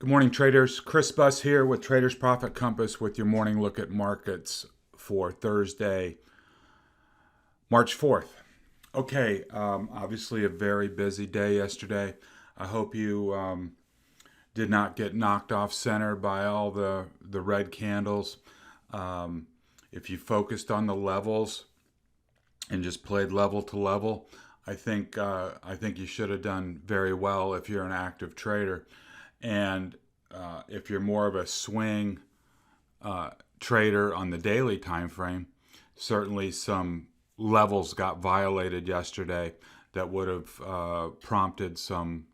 Good morning, traders. Chris Buss here with Traders Profit Compass with your morning look at markets for Thursday, March 4th. Okay, obviously a very busy day yesterday. I hope you did not get knocked off center by all the red candles. If you focused on the levels and just played level to level, I think you should have done very well if you're an active trader. And if you're more of a swing trader on the daily time frame, certainly some levels got violated yesterday that would have prompted some,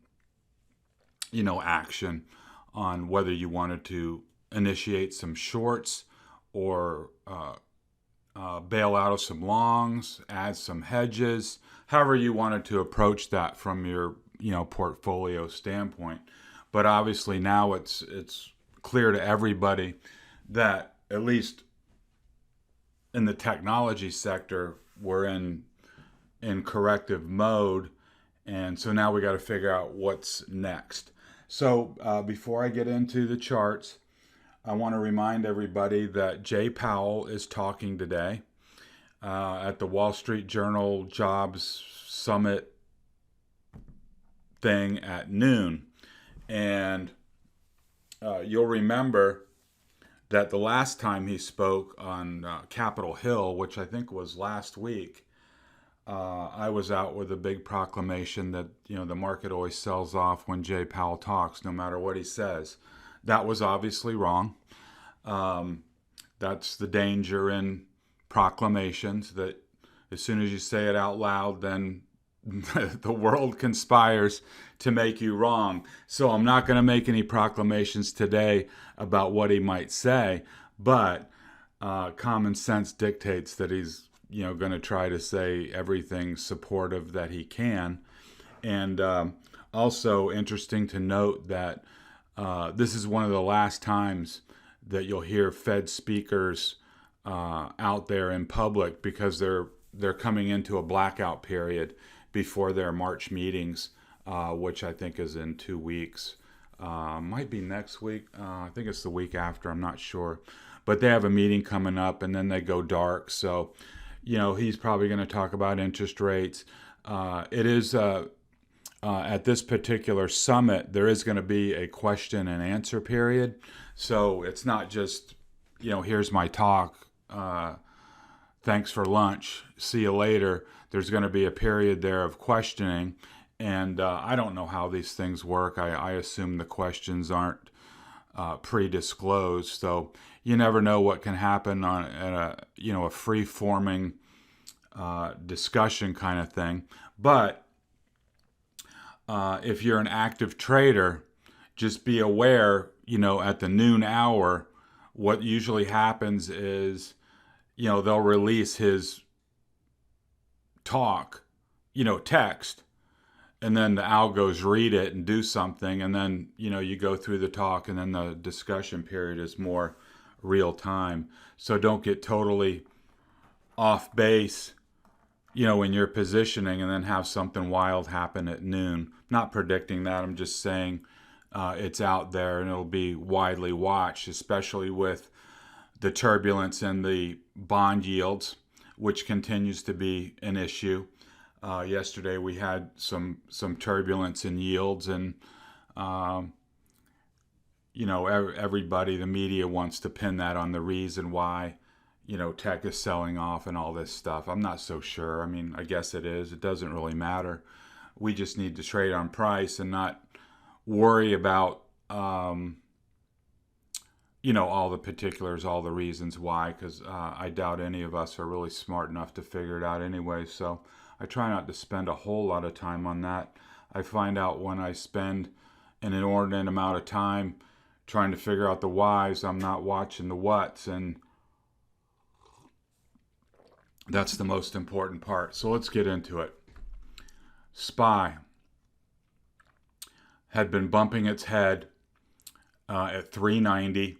action on whether you wanted to initiate some shorts or bail out of some longs, add some hedges, however you wanted to approach that from your portfolio standpoint. But obviously now it's clear to everybody that at least in the technology sector we're in corrective mode, and so now we got to figure out what's next. So before I get into the charts, I want to remind everybody that Jay Powell is talking today at the Wall Street Journal Jobs Summit thing at noon. And you'll remember that the last time he spoke on Capitol Hill, which I think was last week, I was out with a big proclamation that the market always sells off when Jay Powell talks, no matter what he says. That was obviously wrong. That's the danger in proclamations, that as soon as you say it out loud, then the world conspires to make you wrong. So I'm not going to make any proclamations today about what he might say, but common sense dictates that he's going to try to say everything supportive that he can. And also interesting to note that this is one of the last times that you'll hear Fed speakers out there in public, because they're coming into a blackout period before their March meetings, which I think is in 2 weeks. Might be next week. I think it's the week after. I'm not sure. But they have a meeting coming up, and then they go dark. So, he's probably going to talk about interest rates. It is at this particular summit, there is going to be a question and answer period. So it's not just, here's my talk. Thanks for lunch. See you later. There's going to be a period there of questioning, and I don't know how these things work. I assume the questions aren't pre-disclosed, so you never know what can happen at a free-forming discussion kind of thing. But if you're an active trader, just be aware. At the noon hour, what usually happens is they'll release his talk, text, and then the algos read it and do something, and then you go through the talk, and then the discussion period is more real time. So don't get totally off base in your positioning and then have something wild happen at noon. Not predicting that, I'm just saying it's out there, and it'll be widely watched, especially with the turbulence in the bond yields, which continues to be an issue. Yesterday we had some turbulence in yields, and everybody, the media wants to pin that on the reason why tech is selling off and all this stuff. I'm not so sure. I mean, I guess it is. It doesn't really matter. We just need to trade on price and not worry about all the particulars, all the reasons why, because I doubt any of us are really smart enough to figure it out anyway. So I try not to spend a whole lot of time on that. I find out when I spend an inordinate amount of time trying to figure out the whys, I'm not watching the whats, and that's the most important part. So let's get into it. SPY had been bumping its head at 390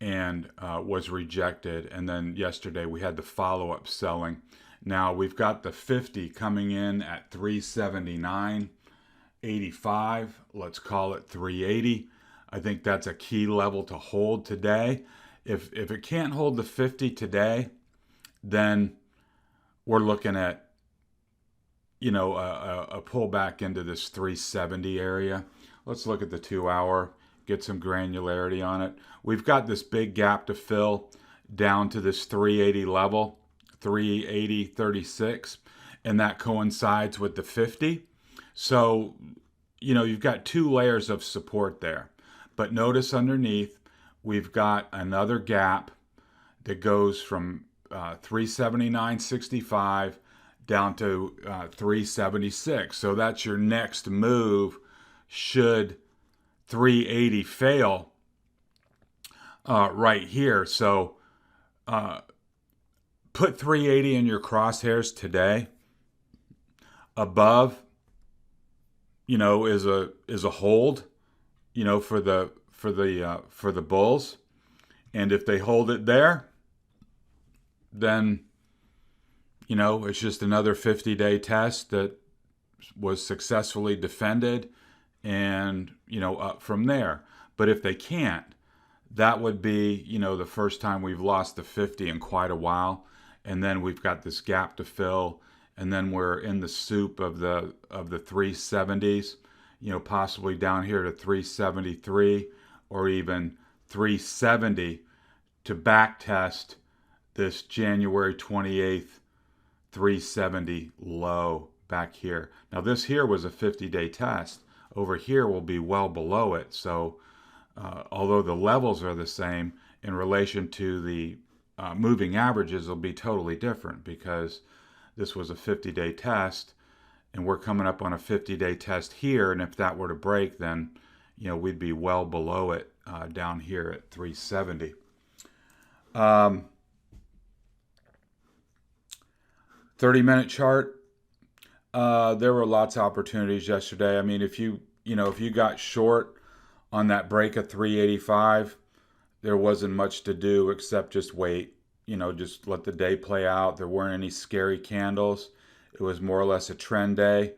and was rejected. And then yesterday we had the follow-up selling. Now we've got the 50 coming in at 379.85. Let's call it 380. I think that's a key level to hold today. If it can't hold the 50 today, then we're looking at, a pullback into this 370 area. Let's look at the 2-hour, get some granularity on it. We've got this big gap to fill down to this 380 level, 380.36, and that coincides with the 50. So, you've got 2 layers of support there. But notice underneath, we've got another gap that goes from 379.65 down to 376. So that's your next move should 380 fail right here. So put 380 in your crosshairs today. Above, is a hold, for the bulls, and if they hold it there, then it's just another 50-day test that was successfully defended, and up from there. But if they can't, that would be the first time we've lost the 50 in quite a while, and then we've got this gap to fill, and then we're in the soup of the 370s, possibly down here to 373 or even 370 to back test this January 28th 370 low back here. Now this here was a 50-day test. Over here will be well below it. So although the levels are the same, in relation to the moving averages will be totally different, because this was a 50-day test and we're coming up on a 50-day test here, and if that were to break, then we'd be well below it down here at 370. 30-minute chart, there were lots of opportunities yesterday. I mean, if you got short on that break of 385, there wasn't much to do except just wait. Just let the day play out. There weren't any scary candles. It was more or less a trend day,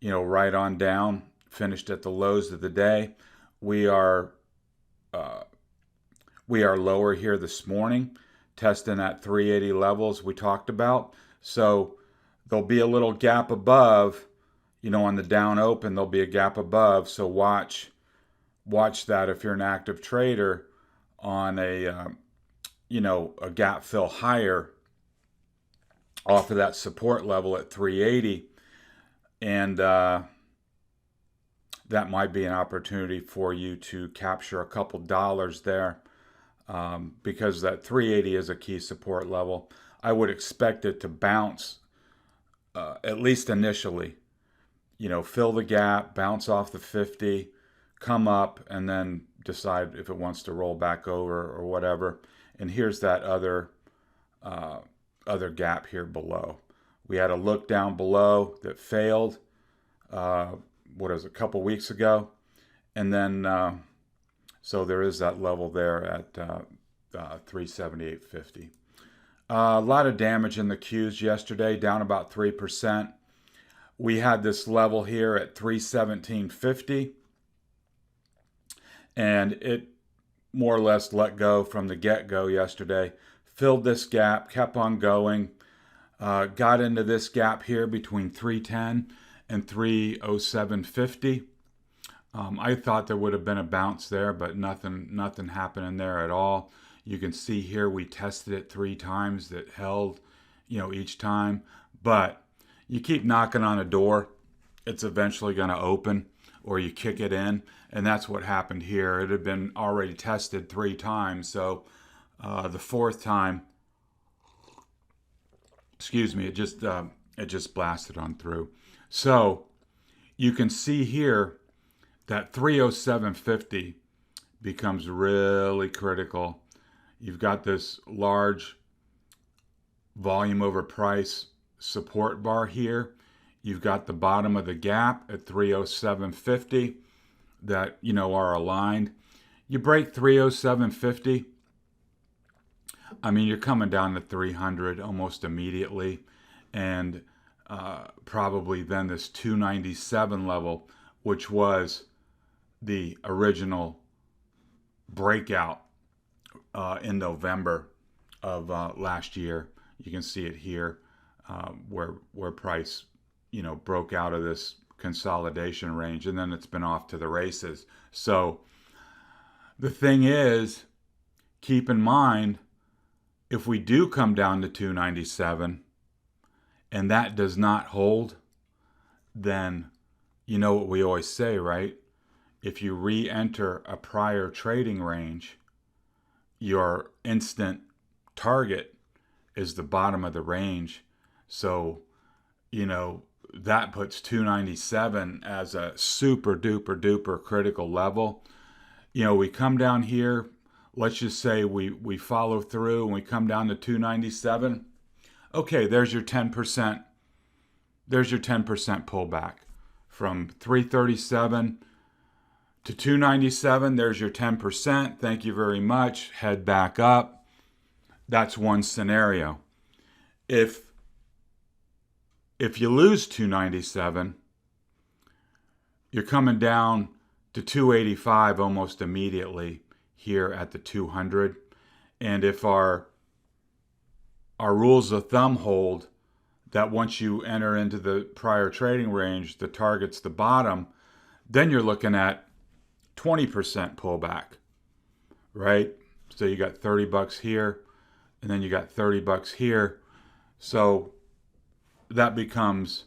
right on down, finished at the lows of the day. We are lower here this morning, testing at 380 levels we talked about. So there'll be a little gap above, on the down open, there'll be a gap above. So watch that if you're an active trader on a gap fill higher off of that support level at 380. And that might be an opportunity for you to capture a couple dollars there, because that 380 is a key support level. I would expect it to bounce, at least initially, fill the gap, bounce off the 50, come up, and then decide if it wants to roll back over or whatever. And here's that other gap here below. We had a look down below that failed, a couple weeks ago. And then, so there is that level there at 378.50. A lot of damage in the Qs yesterday, down about 3%. We had this level here at 317.50, and it more or less let go from the get-go yesterday. Filled this gap, kept on going, got into this gap here between 310 and 307.50. I thought there would have been a bounce there, but nothing happening there at all. You can see here we tested it 3 times that held, each time. But you keep knocking on a door, it's eventually going to open, or you kick it in. And that's what happened here. It had been already tested 3 times. So the 4th time, it just blasted on through. So you can see here that 307.50 becomes really critical. You've got this large volume over price support bar here. You've got the bottom of the gap at 307.50 that, are aligned. You break 307.50, you're coming down to 300 almost immediately. And probably then this 297 level, which was the original breakout in November of last year. You can see it here where price, broke out of this consolidation range, and then it's been off to the races. So the thing is, keep in mind, if we do come down to 297 and that does not hold, then you know what we always say, right? If you re-enter a prior trading range, your instant target is the bottom of the range. So, that puts 297 as a super duper duper critical level. We come down here, let's just say we follow through and we come down to 297. Okay, there's your 10%. There's your 10% pullback from 337 to 297. There's your 10%. Thank you very much. Head back up. That's one scenario. If you lose 297, you're coming down to 285 almost immediately here at the 200. And if our rules of thumb hold, that once you enter into the prior trading range, the target's the bottom, then you're looking at 20% pullback, right? So you got $30 here, and then you got $30 here. So that becomes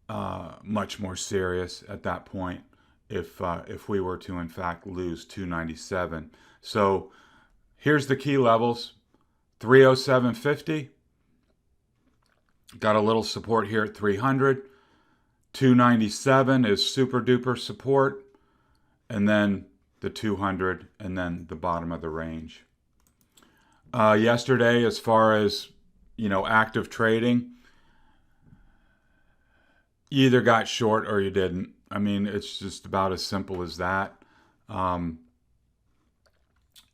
much more serious at that point if we were to in fact lose 297. So here's the key levels: 307.50. Got a little support here at 300. 297 is super duper support, and then the 200, and then the bottom of the range. Yesterday, as far as active trading, you either got short or you didn't. I mean, it's just about as simple as that.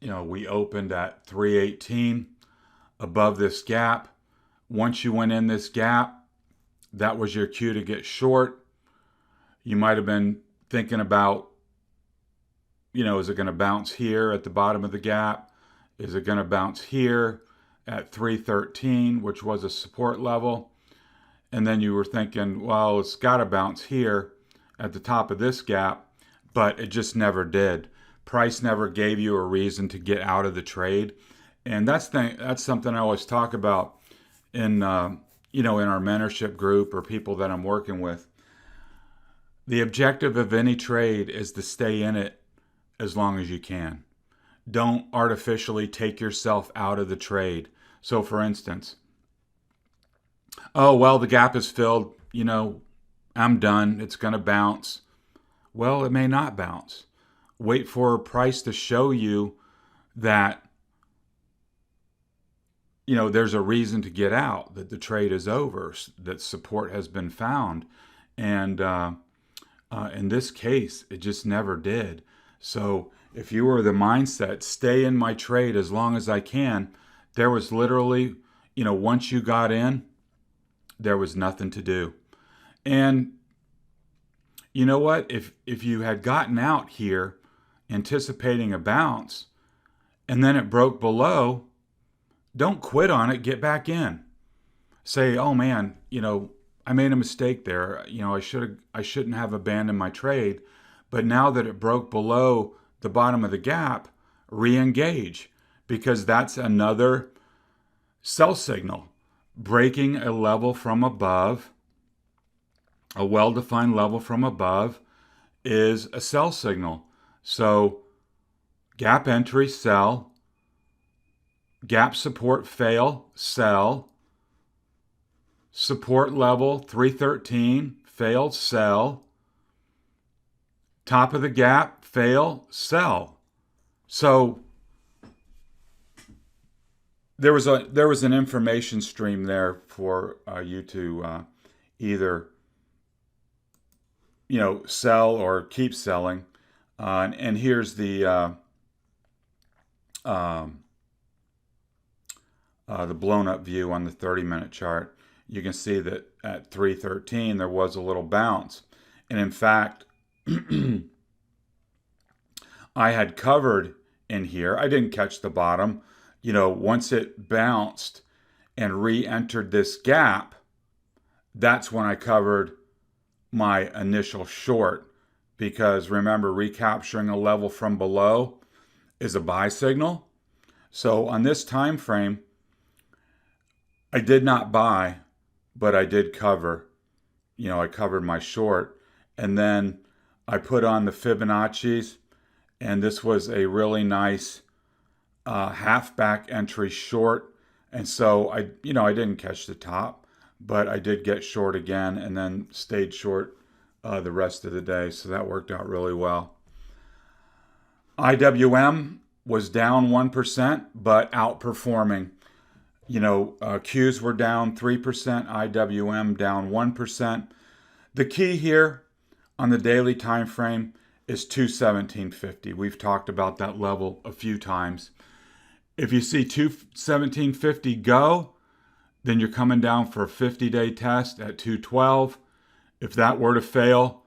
We opened at 318 above this gap. Once you went in this gap, that was your cue to get short. You might have been thinking about, is it going to bounce here at the bottom of the gap? Is it going to bounce here at 313, which was a support level? And then you were thinking, well, it's got to bounce here at the top of this gap, but it just never did. Price never gave you a reason to get out of the trade. And that's something I always talk about in our mentorship group or people that I'm working with. The objective of any trade is to stay in it as long as you can. Don't artificially take yourself out of the trade. So for instance, oh, well, the gap is filled, I'm done, it's going to bounce. Well, it may not bounce. Wait for a price to show you that, there's a reason to get out, that the trade is over, that support has been found. And in this case, it just never did. So if you were the mindset, stay in my trade as long as I can, there was literally, once you got in, there was nothing to do. And you know what? If you had gotten out here anticipating a bounce and then it broke below, don't quit on it, get back in. Say, oh man, I made a mistake there. I shouldn't have abandoned my trade, but now that it broke below the bottom of the gap, re-engage, because that's another sell signal. Breaking a level from above, a well-defined level from above, is a sell signal. So gap entry, sell. Gap support, fail, sell. Support level 313, failed, sell. Top of the gap, fail, sell. So there was an information stream there for you to either sell or keep selling. And here's the blown up view on the 30-minute chart. You can see that at 313 there was a little bounce. And in fact, I had covered in here. I didn't catch the bottom. Once it bounced and re-entered this gap, that's when I covered my initial short, because remember, recapturing a level from below is a buy signal. So on this time frame, I did not buy, but I did cover. I covered my short, and then I put on the Fibonacci's, and this was a really nice half back entry short. And so I didn't catch the top, but I did get short again, and then stayed short the rest of the day. So that worked out really well. IWM was down 1%, but outperforming. Qs were down 3%, IWM down 1%. The key here on the daily time frame is 217.50. We've talked about that level a few times. If you see 217.50 go, then you're coming down for a 50-day test at 212. If that were to fail,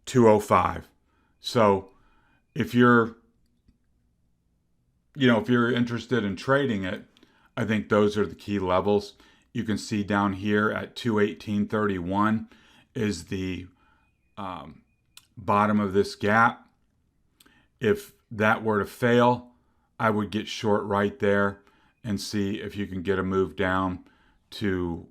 205. So if you're interested in trading it, I think those are the key levels. You can see down here at 218.31 is the bottom of this gap. If that were to fail, I would get short right there and see if you can get a move down to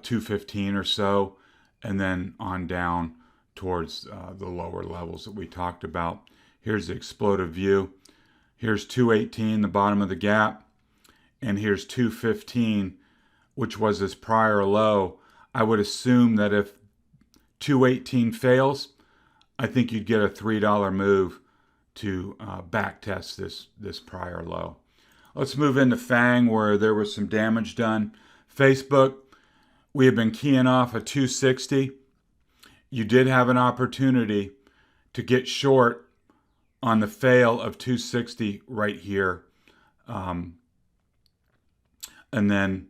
215 or so, and then on down towards the lower levels that we talked about. Here's the explosive view. Here's 218, the bottom of the gap, and here's 215, which was this prior low. I would assume that if 218 fails, I think you'd get a $3 move to back test this prior low. Let's move into FANG, where there was some damage done. Facebook, we have been keying off a 260. You did have an opportunity to get short on the fail of 260 right here. And then,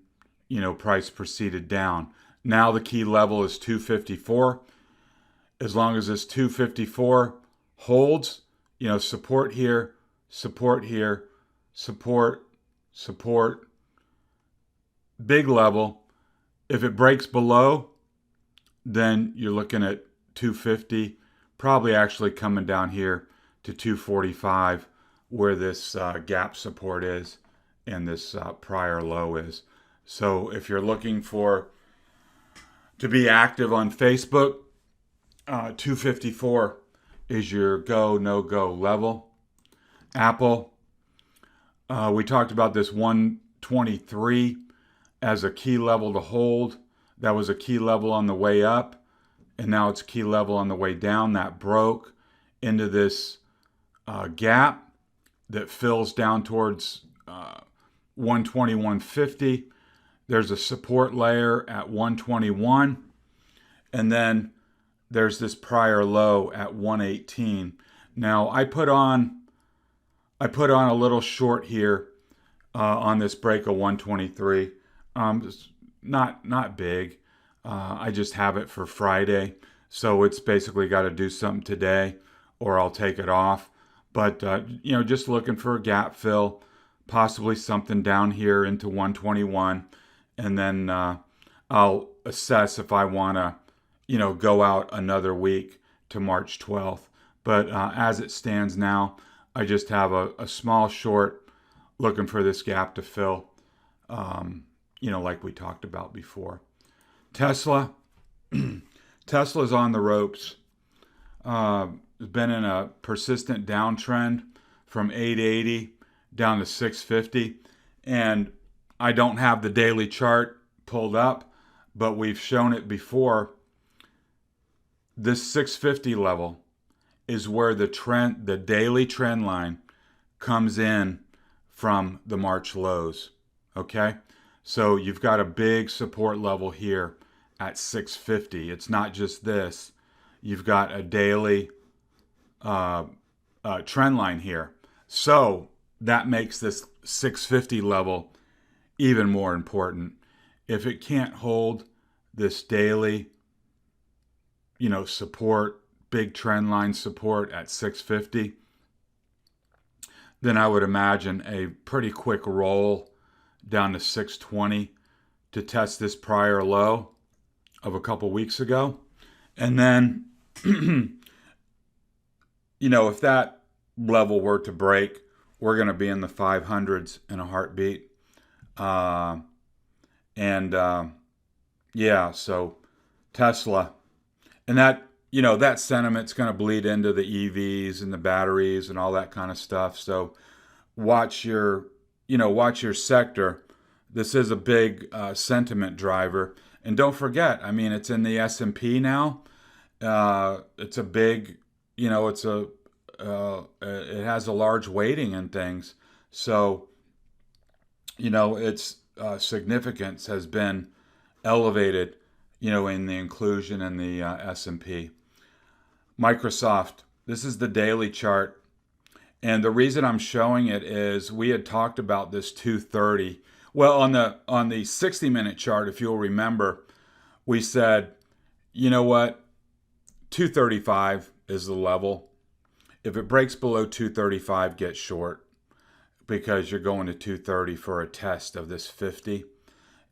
price proceeded down. Now the key level is 254. As long as this 254 holds, support here, support here, support, big level. If it breaks below, then you're looking at 250, probably actually coming down here to 245, where this gap support is and this prior low is. So if you're looking to be active on Facebook, 254 is your go, no-go level. Apple, we talked about this 123 as a key level to hold. That was a key level on the way up, and now it's a key level on the way down. That broke into this gap that fills down towards 121.50. There's a support layer at 121, and then there's this prior low at 118. Now I put on a little short here on this break of 123. It's not big. I just have it for Friday, so it's basically got to do something today, or I'll take it off. But just looking for a gap fill, possibly something down here into 121, and then I'll assess if I want to go out another week to March 12th. But as it stands now, I just have a small short looking for this gap to fill, like we talked about before. Tesla. Tesla's on the ropes. It's been in a persistent downtrend from 880 down to 650. And I don't have the daily chart pulled up, but we've shown it before. This 650 level is where the daily trend line comes in from the March lows. Okay? So you've got a big support level here at 650. It's not just this. You've got a daily trend line here. So that makes this 650 level even more important. If it can't hold this daily, support, big trend line support at 650, then I would imagine a pretty quick roll down to 620 to test this prior low of a couple weeks ago. And then, if that level were to break, we're going to be in the 500s in a heartbeat. So Tesla. And that sentiment's going to bleed into the EVs and the batteries and all that kind of stuff. So watch your sector. This is a big sentiment driver. And don't forget, it's in the S&P now. It's a big, it has a large weighting in things. So, its significance has been elevated, in the inclusion in the S&P. Microsoft, this is the daily chart. And the reason I'm showing it is we had talked about this 230. Well, on the 60-minute chart, if you'll remember, we said, 235 is the level. If it breaks below 235, get short, because you're going to 230 for a test of this 50.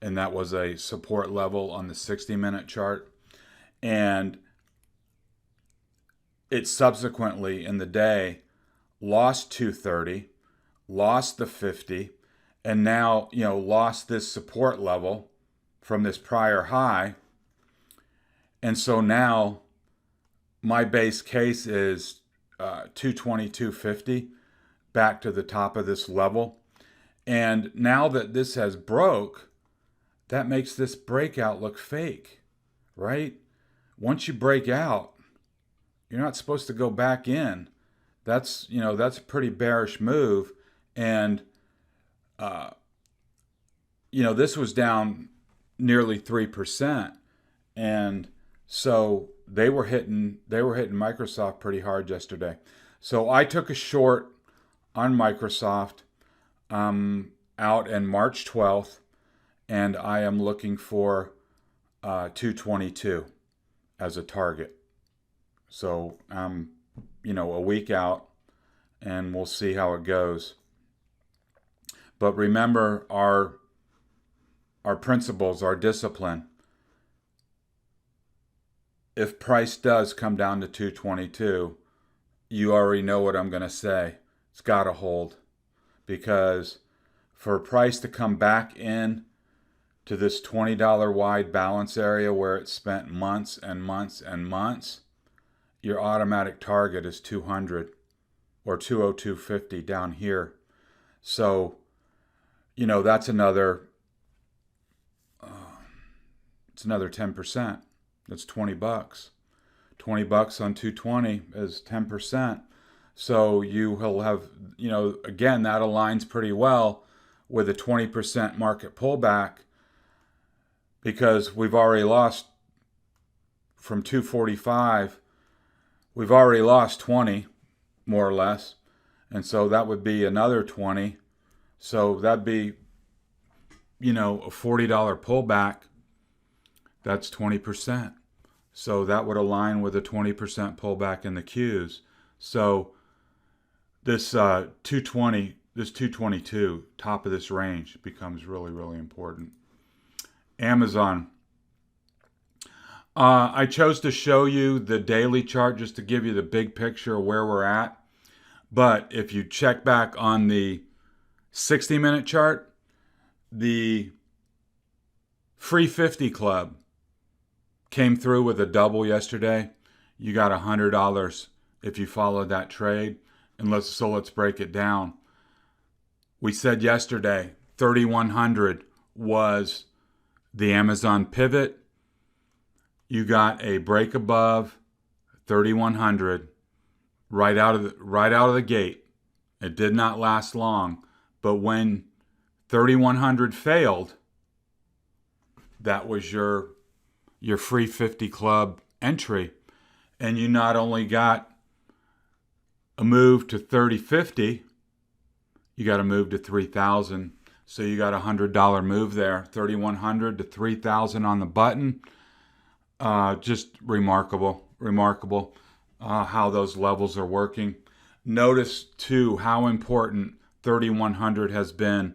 And that was a support level on the 60-minute chart. And it subsequently in the day lost 230, lost the 50, and now, lost this support level from this prior high. And so now my base case is 220, 250 back to the top of this level. And now that this has broke, that makes this breakout look fake, right? Once you break out, you're not supposed to go back in. That's a pretty bearish move. And, this was down nearly 3%. And so they were hitting Microsoft pretty hard yesterday. So I took a short on Microsoft out in March 12th. And I am looking for 222 as a target. So I'm, a week out, and we'll see how it goes. But remember our principles, our discipline. If price does come down to 222, you already know what I'm going to say. It's got to hold, because for price to come back in to this $20 wide balance area where it spent months and months and months, your automatic target is 200 or 202.50 down here. So, that's another, it's another 10%. That's $20. $20 on 220 is 10%. So you will have, again, that aligns pretty well with a 20% market pullback, because we've already lost from 245, we've already lost 20, more or less. And so that would be another 20. So that'd be, a $40 pullback. That's 20%. So that would align with a 20% pullback in the Qs. So this 222, top of this range, becomes really, really important. Amazon. I chose to show you the daily chart just to give you the big picture of where we're at. But if you check back on the 60-minute chart, the free 50 club came through with a double yesterday. You got $100 if you followed that trade. And let's break it down. We said yesterday 3,100 was the Amazon pivot. You got a break above 3,100 right out of the gate. It did not last long, but when 3,100 failed, that was your free 50 club entry, and you not only got a move to 3050, you got a move to 3,000. So you got $100 move there, 3,100 to 3,000 on the button. Just remarkable how those levels are working. Notice too how important 3100 has been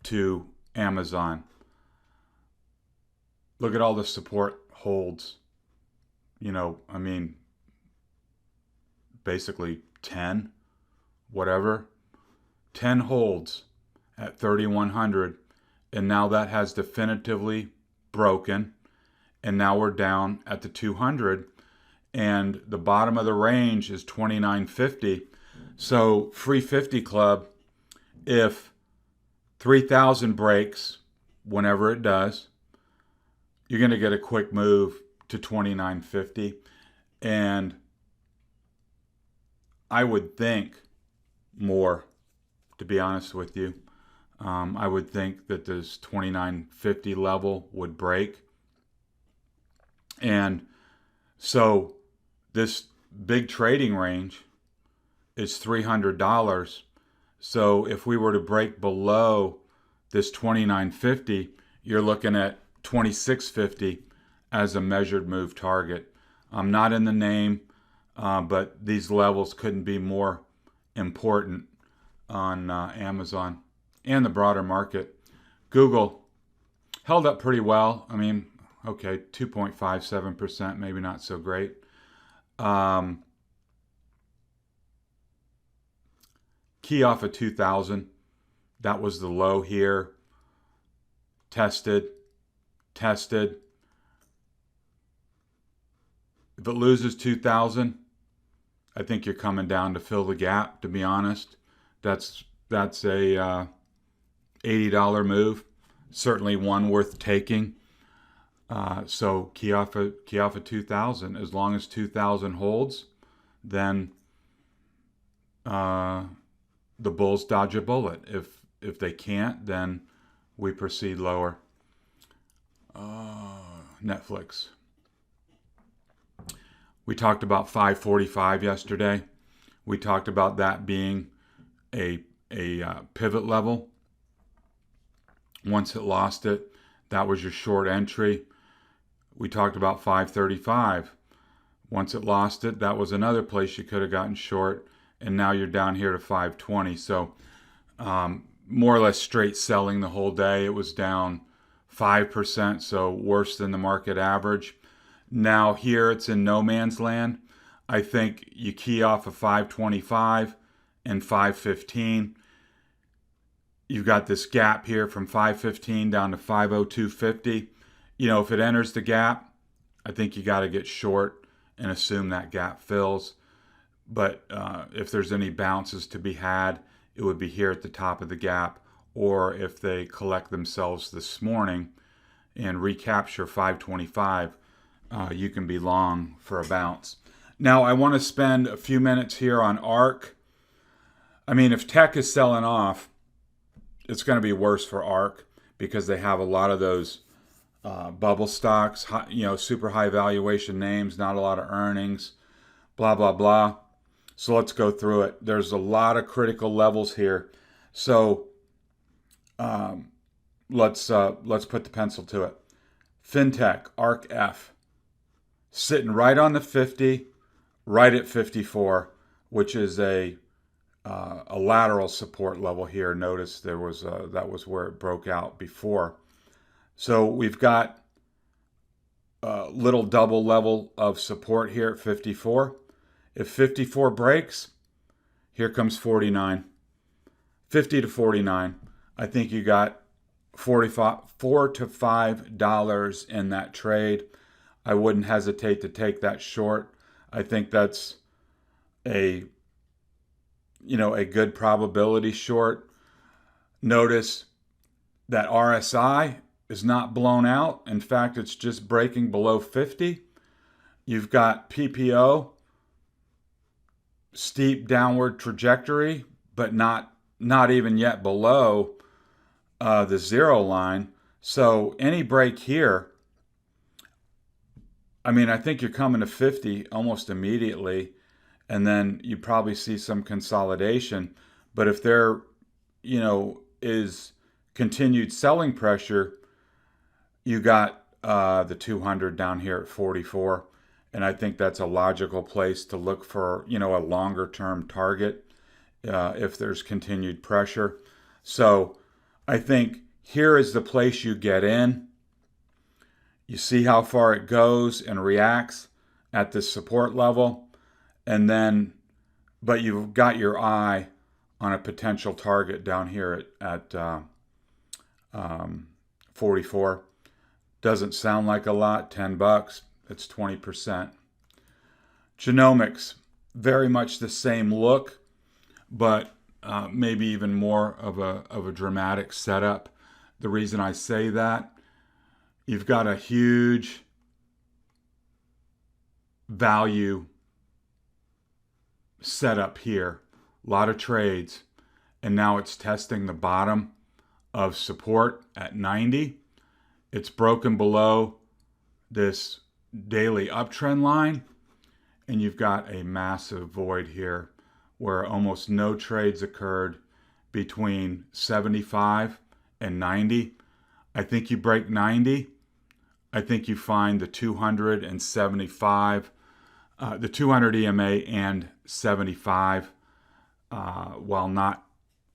to Amazon. Look at all the support holds. I mean, basically 10, whatever. 10 holds at 3100, and now that has definitively broken, and now we're down at the 200, and the bottom of the range is 2950. So free 50 club, if 3000 breaks, whenever it does, you're going to get a quick move to 2950, and I would think more, to be honest with you. I would think that this 2950 level would break. And so this big trading range is $300. So if we were to break below this 2950, you're looking at 2650 as a measured move target. I'm not in the name, but these levels couldn't be more important on Amazon and the broader market. Google held up pretty well. I mean, okay, 2.57%, maybe not so great. Key off of 2000, that was the low here. Tested. If it loses 2000, I think you're coming down to fill the gap, to be honest. That's a $80 move, certainly one worth taking. So key off of 2000. As long as 2000 holds, then the bulls dodge a bullet. If they can't, then we proceed lower. Netflix. We talked about 545 yesterday. We talked about that being a pivot level. Once it lost it, that was your short entry. We talked about 535. Once it lost it, that was another place you could have gotten short, and now you're down here to 520. So more or less straight selling the whole day. It was down 5%, so worse than the market average. Now here it's in no man's land. I think you key off of 525 and 515. You've got this gap here from 515 down to 502.50. If it enters the gap, I think you got to get short and assume that gap fills. But if there's any bounces to be had, it would be here at the top of the gap, or if they collect themselves this morning and recapture 525, you can be long for a bounce. Now, I want to spend a few minutes here on ARK. I mean, if tech is selling off, it's going to be worse for ARK because they have a lot of those bubble stocks, super high valuation names, not a lot of earnings, blah, blah, blah. So let's go through it. There's a lot of critical levels here. So let's put the pencil to it. FinTech, ARKF, sitting right on the 50, right at 54, which is a lateral support level here. Notice that was where it broke out before. So we've got a little double level of support here at 54. If 54 breaks, here comes 49. 50 to 49. I think you got $4 to $5 in that trade. I wouldn't hesitate to take that short. I think that's a good probability short. Notice that RSI is not blown out. In fact, it's just breaking below 50. You've got PPO, steep downward trajectory, but not even yet below the zero line. So any break here, I mean, I think you're coming to 50 almost immediately, and then you probably see some consolidation. But if there, is continued selling pressure, you got the 200 down here at 44. And I think that's a logical place to look for, a longer term target. if there's continued pressure. So I think here is the place you get in. You see how far it goes and reacts at this support level, and then, but you've got your eye on a potential target down here at 44. Doesn't sound like a lot, $10. It's 20%. Genomics, very much the same look, but maybe even more of a dramatic setup. The reason I say that, you've got a huge value setup here, a lot of trades, and now it's testing the bottom of support at 90. It's broken below this daily uptrend line, and you've got a massive void here where almost no trades occurred between 75 and 90. I think you break 90. I think you find the 275, the 200 EMA and 75, while not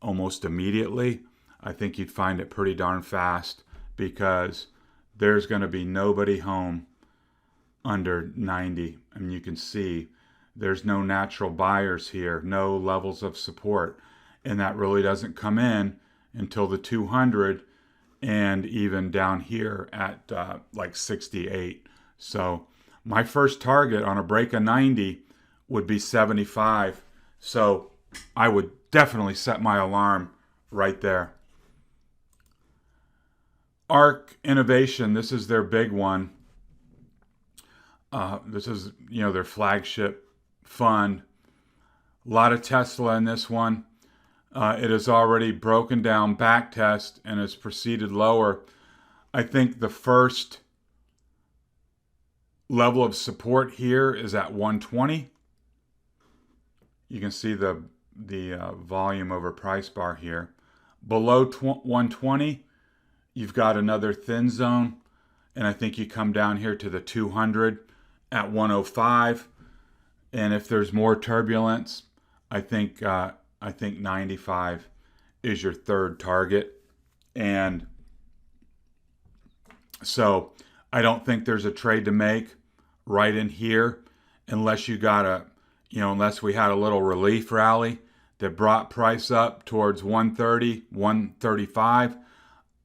almost immediately. I think you'd find it pretty darn fast because there's going to be nobody home under 90. I mean, you can see there's no natural buyers here, no levels of support, and that really doesn't come in until the 200 and even down here at like 68. So my first target on a break of 90 would be 75. So I would definitely set my alarm right there. ARK Innovation, this is their big one. This is, their flagship fund. A lot of Tesla in this one. It has already broken down back test and has proceeded lower. I think the first level of support here is at 120. You can see the volume over price bar here. Below 120, you've got another thin zone, and I think you come down here to the 200 at 105. And if there's more turbulence, I think 95 is your third target. And so I don't think there's a trade to make right in here unless you got unless we had a little relief rally that brought price up towards 130, 135.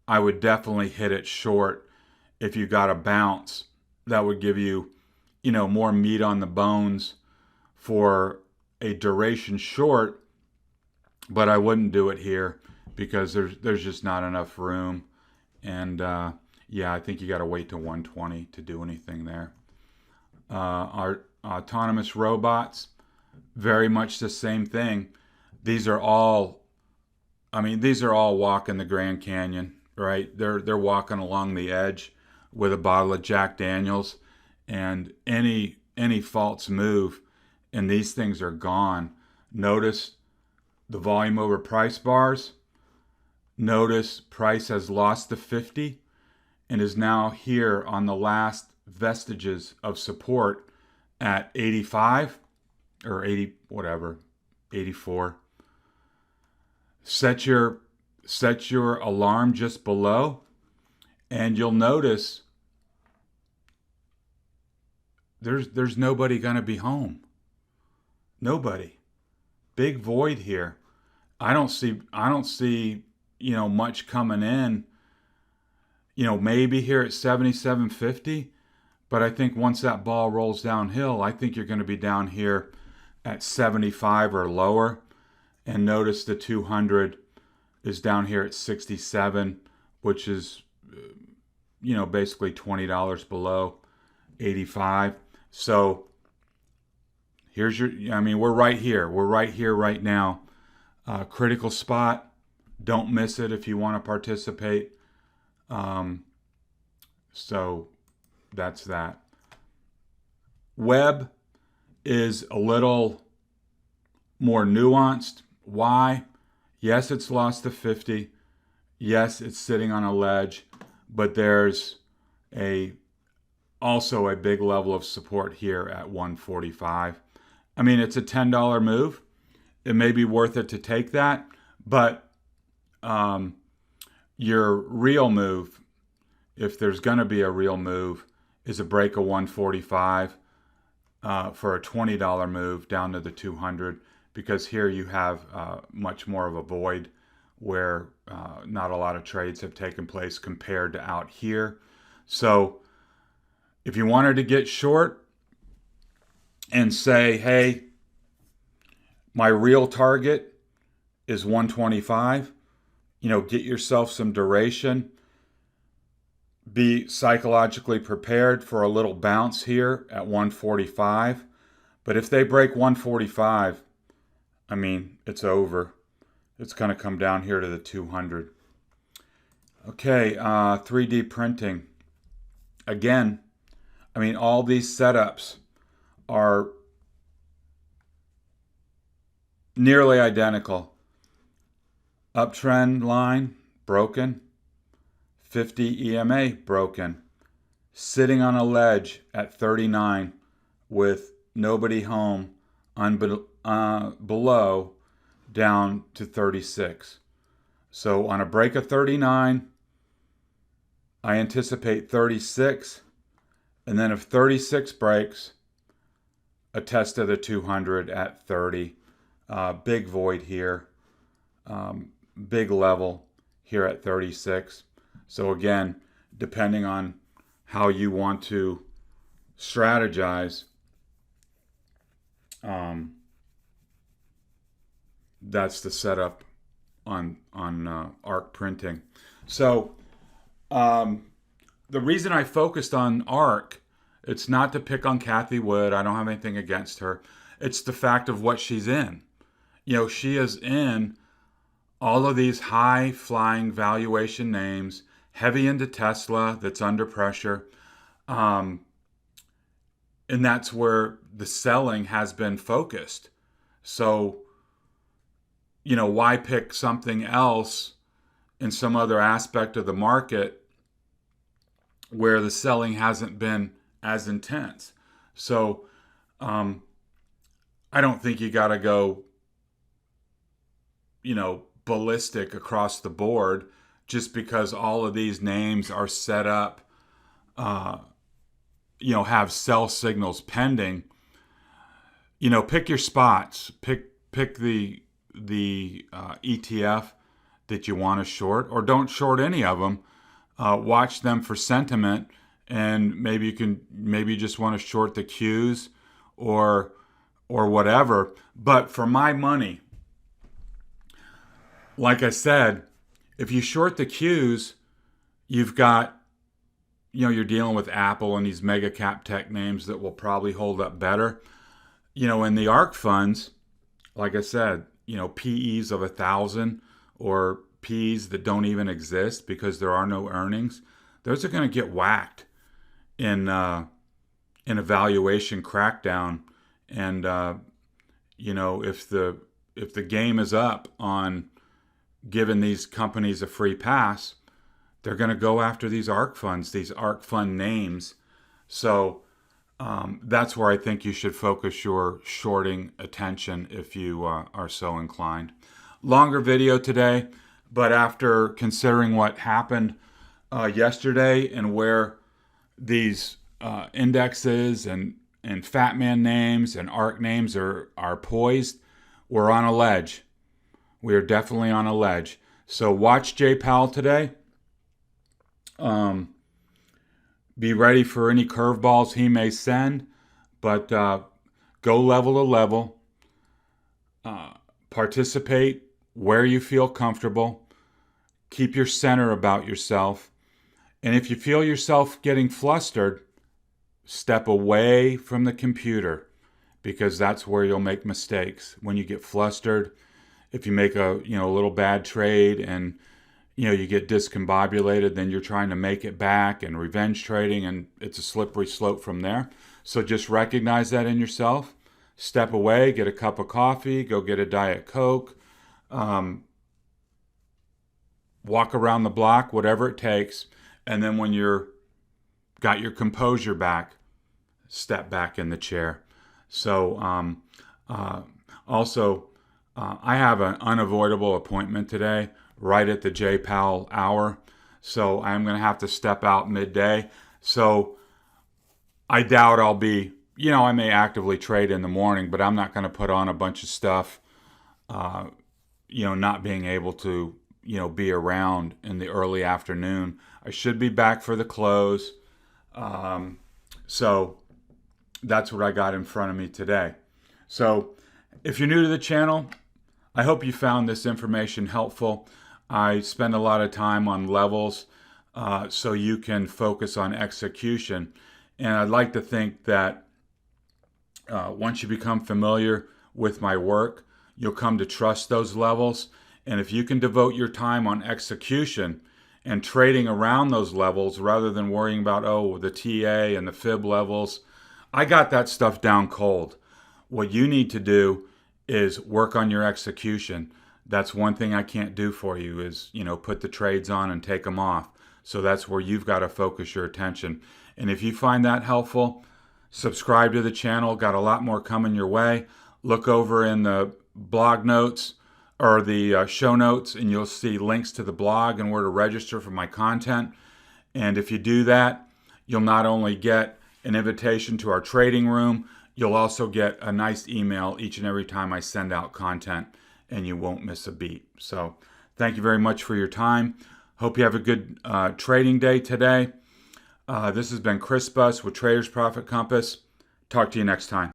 I would definitely hit it short. If you got a bounce, that would give you, more meat on the bones for a duration short, but I wouldn't do it here because there's just not enough room. And I think you got to wait to 120 to do anything there. Our autonomous robots, very much the same thing. These are all walking the Grand Canyon, right? They're walking along the edge with a bottle of Jack Daniels, and any false move, and these things are gone. Notice the volume over price bars. Notice price has lost the 50 and is now here on the last vestiges of support at 85 or 80, whatever, 84. Set your alarm just below, and you'll notice there's nobody going to be home. Nobody. Big void here. I don't see much coming in. Maybe here at 77.50, but I think once that ball rolls downhill, I think you're going to be down here at 75 or lower. And notice the 200 is down here at 67, which is basically $20 below 85. So here's we're right here. We're right here right now. Critical spot. Don't miss it if you want to participate. So that's that. Web is a little more nuanced. Why? Yes, it's lost to 50. Yes, it's sitting on a ledge, but there's also a big level of support here at 145. It's a $10 move, it may be worth it to take that. But your real move, if there's going to be a real move, is a break of 145 for a $20 move down to the 200, because here you have much more of a void where not a lot of trades have taken place compared to out here. So if you wanted to get short and say, hey, my real target is 125, get yourself some duration. Be psychologically prepared for a little bounce here at 145. But if they break 145, it's over. It's going to come down here to the 200. Okay, 3D printing. Again, all these setups are nearly identical. Uptrend line, broken. 50 EMA, broken. Sitting on a ledge at 39 with nobody home below down to 36. So on a break of 39, I anticipate 36. And then if 36 breaks, a test of the 200 at 30. Big void here. Big level here at 36. So again, depending on how you want to strategize, that's the setup on ARK printing. So the reason I focused on ARK, it's not to pick on Kathy Wood. I don't have anything against her. It's the fact of what she's in. She is in all of these high-flying valuation names, heavy into Tesla that's under pressure. And that's where the selling has been focused. So, why pick something else in some other aspect of the market where the selling hasn't been as intense? So, I don't think you got to go, ballistic across the board just because all of these names are set up, have sell signals pending. Pick your spots. Pick the ETF that you want to short, or don't short any of them. Watch them for sentiment, and maybe you just want to short the Qs or whatever. But for my money, like I said, if you short the Qs, you've got, you're dealing with Apple and these mega cap tech names that will probably hold up better. In the ARK funds, like I said, PEs of 1,000 or PEs that don't even exist because there are no earnings, those are going to get whacked in a valuation crackdown. And if the game is up on giving these companies a free pass, they're going to go after these ARK funds, these ARK fund names. So that's where I think you should focus your shorting attention if you are so inclined. Longer video today, but after considering what happened yesterday and where these indexes and FATMAAN names and ARK names are poised, we're on a ledge. We are definitely on a ledge. So watch J. Powell today. Be ready for any curveballs he may send, but go level to level. Participate where you feel comfortable. Keep your center about yourself. And if you feel yourself getting flustered, step away from the computer, because that's where you'll make mistakes. When you get flustered, if you make a little bad trade and you get discombobulated, then you're trying to make it back and revenge trading, and it's a slippery slope from there. So just recognize that in yourself. Step away, get a cup of coffee, go get a Diet Coke, walk around the block, whatever it takes. And then when you're got your composure back, step back in the chair. So also, I have an unavoidable appointment today, right at the J-Powell hour, so I'm going to have to step out midday. So I doubt I'll be, I may actively trade in the morning, but I'm not going to put on a bunch of stuff, not being able to, be around in the early afternoon. I should be back for the close. So that's what I got in front of me today. So if you're new to the channel, I hope you found this information helpful. I spend a lot of time on levels so you can focus on execution. And I'd like to think that once you become familiar with my work, you'll come to trust those levels. And if you can devote your time on execution and trading around those levels rather than worrying about, the TA and the fib levels, I got that stuff down cold. What you need to do is work on your execution. That's one thing I can't do for you is, put the trades on and take them off. So that's where you've got to focus your attention. And if you find that helpful, subscribe to the channel. Got a lot more coming your way. Look over in the blog notes or the show notes, and you'll see links to the blog and where to register for my content. And if you do that, you'll not only get an invitation to our trading room, you'll also get a nice email each and every time I send out content, and you won't miss a beat. So thank you very much for your time. Hope you have a good trading day today. This has been Chris Buss with Traders Profit Compass. Talk to you next time.